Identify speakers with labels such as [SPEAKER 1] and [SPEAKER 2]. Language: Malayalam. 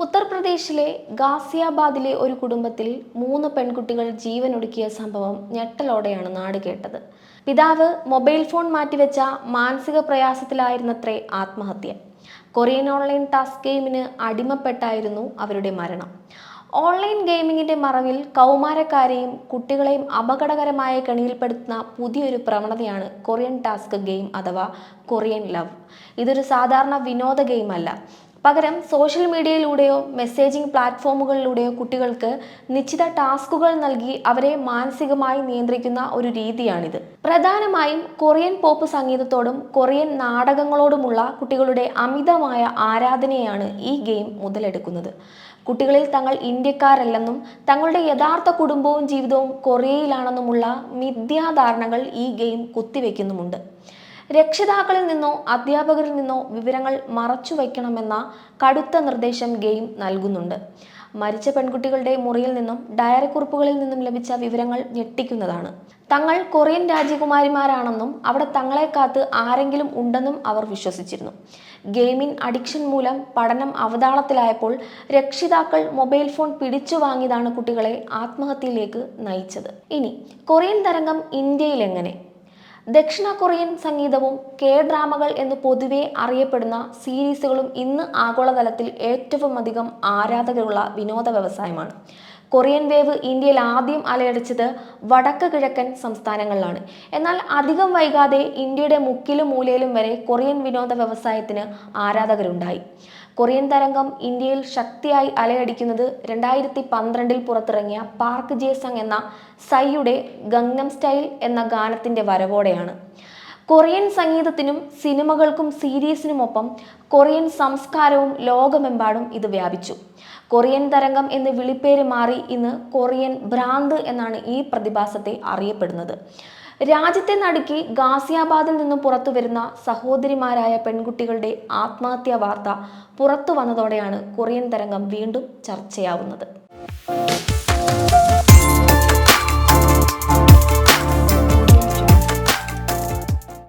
[SPEAKER 1] ഉത്തർപ്രദേശിലെ ഗാസിയാബാദിലെ ഒരു കുടുംബത്തിൽ 3 പെൺകുട്ടികൾ ജീവനൊടുക്കിയ സംഭവം ഞെട്ടലോടെയാണ് നാട് കേട്ടത്. പിതാവ് മൊബൈൽ ഫോൺ മാറ്റിവെച്ച മാനസിക പ്രയാസത്തിലായിരുന്നത്രേ ആത്മഹത്യ. കൊറിയൻ ഓൺലൈൻ ടാസ്ക് ഗെയിമിന് അടിമപ്പെട്ടായിരുന്നു അവരുടെ മരണം. ഓൺലൈൻ ഗെയിമിങ്ങിന്റെ മറവിൽ കൗമാരക്കാരെയും കുട്ടികളെയും അപകടകരമായ കെണിയിൽപ്പെടുത്തുന്ന പുതിയൊരു പ്രവണതയാണ് കൊറിയൻ ടാസ്ക് ഗെയിം അഥവാ കൊറിയൻ ലവ്. ഇതൊരു സാധാരണ വിനോദ ഗെയിം അല്ല. പകരം സോഷ്യൽ മീഡിയയിലൂടെയോ മെസ്സേജിംഗ് പ്ലാറ്റ്ഫോമുകളിലൂടെയോ കുട്ടികൾക്ക് നിശ്ചിത ടാസ്കുകൾ നൽകി അവരെ മാനസികമായി നിയന്ത്രിക്കുന്ന ഒരു രീതിയാണിത്. പ്രധാനമായും കൊറിയൻ പോപ്പ് സംഗീതത്തോടും കൊറിയൻ നാടകങ്ങളോടുമുള്ള കുട്ടികളുടെ അമിതമായ ആരാധനയാണ് ഈ ഗെയിം മുതലെടുക്കുന്നത്. കുട്ടികളിൽ തങ്ങൾ ഇന്ത്യക്കാരല്ലെന്നും തങ്ങളുടെ യഥാർത്ഥ കുടുംബവും ജീവിതവും കൊറിയയിലാണെന്നുമുള്ള മിഥ്യാധാരണകൾ ഈ ഗെയിം കുത്തിവെക്കുന്നുമുണ്ട്. രക്ഷിതാക്കളിൽ നിന്നോ അധ്യാപകരിൽ നിന്നോ വിവരങ്ങൾ മറച്ചുവെക്കണമെന്ന കടുത്ത നിർദ്ദേശം ഗെയിം നൽകുന്നുണ്ട്. മരിച്ച പെൺകുട്ടികളുടെ മുറിയിൽ നിന്നും ഡയറി കുറിപ്പുകളിൽ നിന്നും ലഭിച്ച വിവരങ്ങൾ ഞെട്ടിക്കുന്നതാണ്. തങ്ങൾ കൊറിയൻ രാജകുമാരിമാരാണെന്നും അവിടെ തങ്ങളെ കാത്ത് ആരെങ്കിലും ഉണ്ടെന്നും അവർ വിശ്വസിച്ചിരുന്നു. ഗെയിമിംഗ് അഡിക്ഷൻ മൂലം പഠനം അവതാളത്തിലായപ്പോൾ രക്ഷിതാക്കൾ മൊബൈൽ ഫോൺ പിടിച്ചു വാങ്ങിയതാണ് കുട്ടികളെ ആത്മഹത്യയിലേക്ക് നയിച്ചത്. ഇനി കൊറിയൻ തരംഗം ഇന്ത്യയിൽ എങ്ങനെ? ദക്ഷിണ കൊറിയൻ സംഗീതവും ഡ്രാമകൾ എന്ന് പൊതുവെ അറിയപ്പെടുന്ന സീരീസുകളും ഇന്ന് ആഗോളതലത്തിൽ ഏറ്റവും അധികം ആരാധകരുള്ള വിനോദ വ്യവസായമാണ്. കൊറിയൻ വേവ് ഇന്ത്യയിൽ ആദ്യം അലയടിച്ചത് വടക്ക് കിഴക്കൻ സംസ്ഥാനങ്ങളിലാണ്. എന്നാൽ അധികം വൈകാതെ ഇന്ത്യയുടെ മുക്കിലും മൂലയിലും വരെ കൊറിയൻ വിനോദ വ്യവസായത്തിന് ആരാധകരുണ്ടായി. കൊറിയൻ തരംഗം ഇന്ത്യയിൽ ശക്തിയായി അലയടിക്കുന്നത് 2012 പുറത്തിറങ്ങിയ പാർക്ക് ജെ സങ് എന്ന സൈയുടെ ഗംഗ്നം സ്റ്റൈൽ എന്ന ഗാനത്തിന്റെ വരവോടെയാണ്. കൊറിയൻ സംഗീതത്തിനും സിനിമകൾക്കും സീരീസിനുമൊപ്പം കൊറിയൻ സംസ്കാരവും ലോകമെമ്പാടും ഇത് വ്യാപിച്ചു. കൊറിയൻ തരംഗം എന്ന് വിളിപ്പേര് മാറി ഇന്ന് കൊറിയൻ ഭ്രാന്ത് എന്നാണ് ഈ പ്രതിഭാസത്തെ അറിയപ്പെടുന്നത്. രാജ്യത്തെ നടുക്കി ഗാസിയാബാദിൽ നിന്നും പുറത്തു വരുന്ന സഹോദരിമാരായ പെൺകുട്ടികളുടെ ആത്മഹത്യാ വാർത്ത പുറത്തു വന്നതോടെയാണ് കൊറിയൻ തരംഗം വീണ്ടും ചർച്ചയാവുന്നത്.